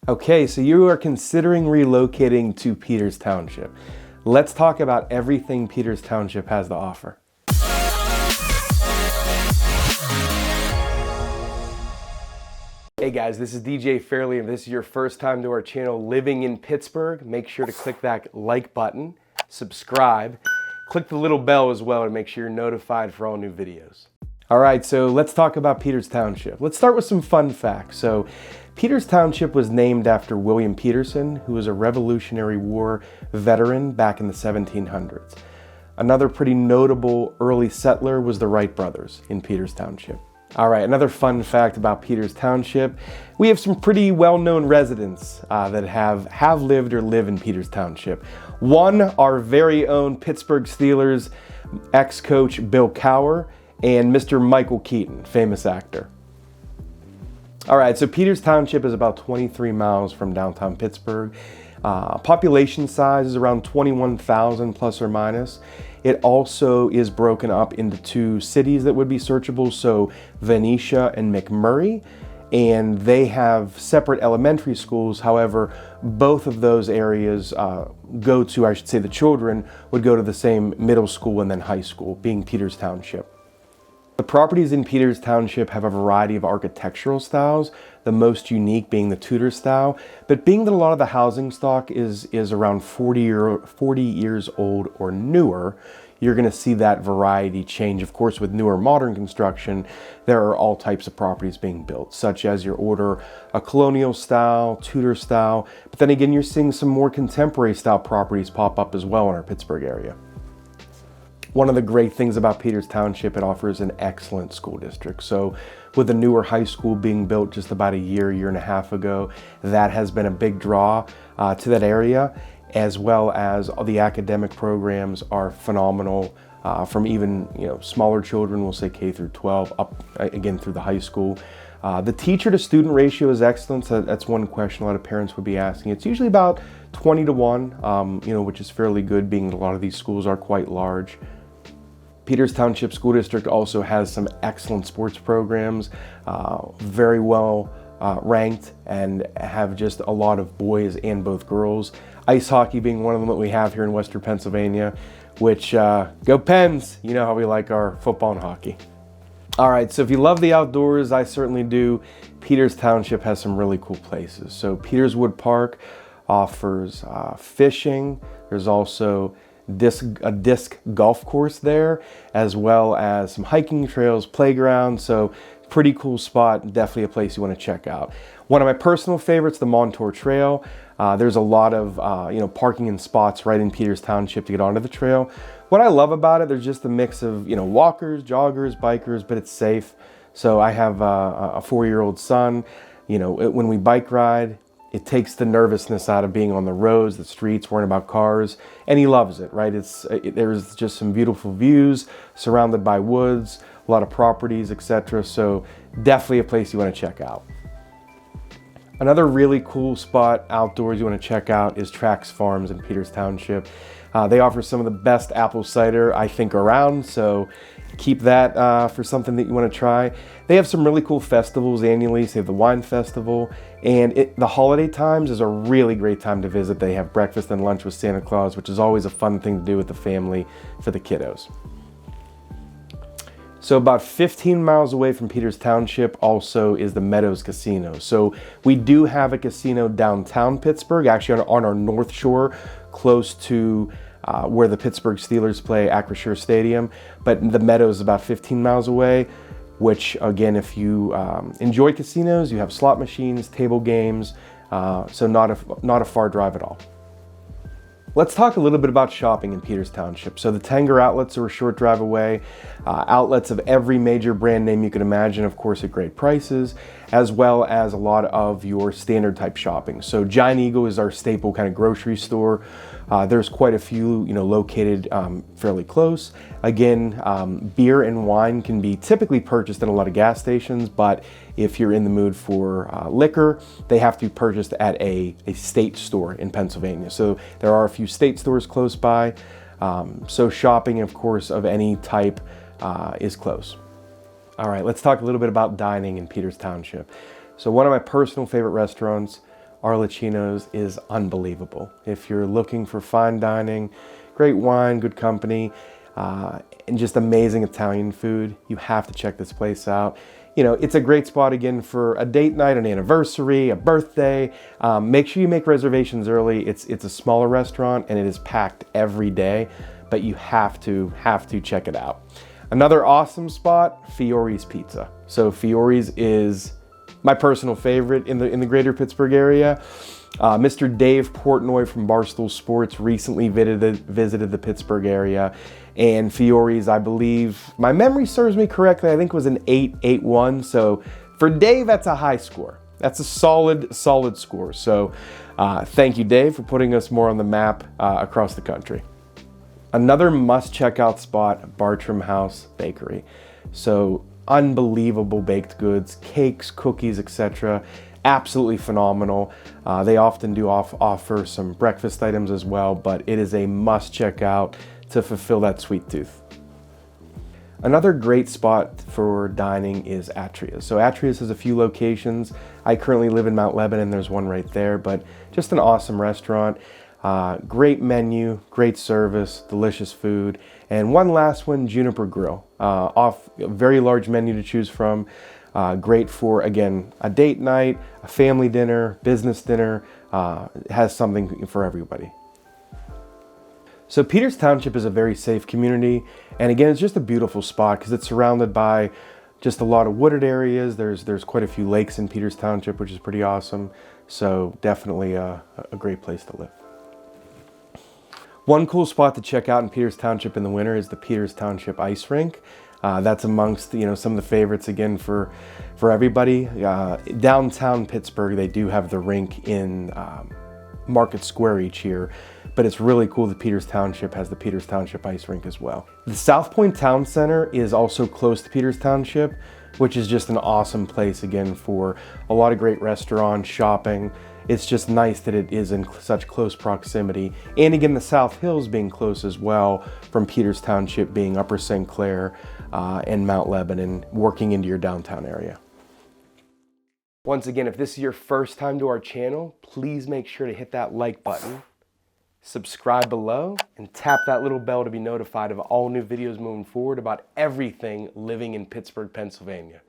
Okay, so you are considering relocating to Peters Township. Let's talk about everything Peters Township has to offer. Hey guys, this is DJ Fairley, and this is your first time to our channel living in Pittsburgh. Make sure to click that like button, subscribe, click the little bell as well to make sure you're notified for all new videos. All right, so let's talk about Peters Township. Let's start with some fun facts. So Peters Township was named after William Peterson, who was a Revolutionary War veteran back in the 1700s. Another pretty notable early settler was the Wright brothers in Peters Township. All right, another fun fact about Peters Township. We have some pretty well-known residents that have lived or live in Peters Township. One, our very own Pittsburgh Steelers ex-coach Bill Cowher, and Mr. Michael Keaton, famous actor. All right, so Peters Township is about 23 miles from downtown Pittsburgh. Population size is around 21,000 plus or minus. It also is broken up into two cities that would be searchable, so Venetia and McMurray, and they have separate elementary schools. However, both of those areas the children would go to the same middle school and then high school, being Peters Township. The properties in Peters Township have a variety of architectural styles, the most unique being the Tudor style, but being that a lot of the housing stock is around 40 years old or newer, you're going to see that variety change. Of course, with newer modern construction, there are all types of properties being built, such as your order a colonial style, Tudor style, but then again, you're seeing some more contemporary style properties pop up as well in our Pittsburgh area. One of the great things about Peters Township, it offers an excellent school district. So with the newer high school being built just about a year and a half ago, that has been a big draw to that area, as well as the academic programs are phenomenal from even smaller children, we'll say K through 12, up again through the high school. The teacher to student ratio is excellent. So that's one question a lot of parents would be asking. It's usually about 20 to 1, which is fairly good, being that a lot of these schools are quite large. Peters Township School District also has some excellent sports programs, very well ranked, and have just a lot of boys and both girls. Ice hockey being one of them that we have here in Western Pennsylvania, which go Pens, you know how we like our football and hockey. All right, so if you love the outdoors, I certainly do. Peters Township has some really cool places. So Peters Wood Park offers fishing. There's also a disc golf course there, as well as some hiking trails, playground. So pretty cool spot, definitely a place you want to check out. One of my personal favorites, the Montour Trail. There's a lot of parking and spots right in Peters Township to get onto the trail. What I love about it, there's just a mix of walkers, joggers, bikers, but it's safe. So I have a 4-year-old son. When we bike ride, it takes the nervousness out of being on the roads, the streets, worrying about cars, and he loves it, right? There's just some beautiful views, surrounded by woods, a lot of properties, etc. So definitely a place you want to check out. Another really cool spot outdoors you want to check out is Trax Farms in Peters Township. They offer some of the best apple cider I think around, so keep that for something that you want to try. They have some really cool festivals annually. So they have the wine festival, and the holiday times is a really great time to visit. They have breakfast and lunch with Santa Claus, which is always a fun thing to do with the family for the kiddos. So about 15 miles away from Peters Township also is the Meadows Casino. So we do have a casino downtown Pittsburgh, actually on our North Shore, close to where the Pittsburgh Steelers play, Acrisure Stadium. But the Meadows is about 15 miles away, which again, if you enjoy casinos, you have slot machines, table games, so not a far drive at all. Let's talk a little bit about shopping in Peters Township. So the Tanger outlets are a short drive away. Outlets of every major brand name you can imagine, of course, at great prices, as well as a lot of your standard type shopping. So Giant Eagle is our staple kind of grocery store. There's quite a few, located fairly close. Again, beer and wine can be typically purchased at a lot of gas stations, but if you're in the mood for liquor, they have to be purchased at a state store in Pennsylvania. So there are a few state stores close by. So shopping, of course, of any type is close. All right, let's talk a little bit about dining in Peters Township. So one of my personal favorite restaurants, Arlecchino's is unbelievable. If you're looking for fine dining, great wine, good company, and just amazing Italian food, you have to check this place out. You know, it's a great spot again for a date night, an anniversary, a birthday. Make sure you make reservations early. It's a smaller restaurant and it is packed every day, but you have to check it out. Another awesome spot, Fiore's Pizza. So Fiore's is my personal favorite in the greater Pittsburgh area. Mr. Dave Portnoy from Barstool Sports recently visited the Pittsburgh area, and Fiore's, I believe, my memory serves me correctly, I think was an 8.81. So for Dave, that's a high score. That's a solid score. So thank you, Dave, for putting us more on the map across the country. Another must check out spot, Bartram House Bakery. So unbelievable baked goods, cakes, cookies, etc. Absolutely phenomenal. They often do offer some breakfast items as well, but it is a must check out to fulfill that sweet tooth. Another great spot for dining is Atria's. So Atria's has a few locations. I currently live in Mount Lebanon, there's one right there, but just an awesome restaurant. Great menu, great service, delicious food. And one last one, Juniper Grill. A very large menu to choose from. Great for, again, a date night, a family dinner, business dinner. Has something for everybody. So Peters Township is a very safe community. And again, it's just a beautiful spot because it's surrounded by just a lot of wooded areas. There's quite a few lakes in Peters Township, which is pretty awesome. So definitely a great place to live. One cool spot to check out in Peters Township in the winter is the Peters Township Ice Rink. That's amongst, you know, some of the favorites again for everybody. Downtown Pittsburgh, they do have the rink in Market Square each year, but it's really cool that Peters Township has the Peters Township Ice Rink as well. The South Point Town Center is also close to Peters Township, which is just an awesome place again for a lot of great restaurants, shopping. It's just nice that it is in such close proximity. And again, the South Hills being close as well, from Peters Township being Upper St. Clair and Mount Lebanon, working into your downtown area. Once again, if this is your first time to our channel, please make sure to hit that like button, subscribe below, and tap that little bell to be notified of all new videos moving forward about everything living in Pittsburgh, Pennsylvania.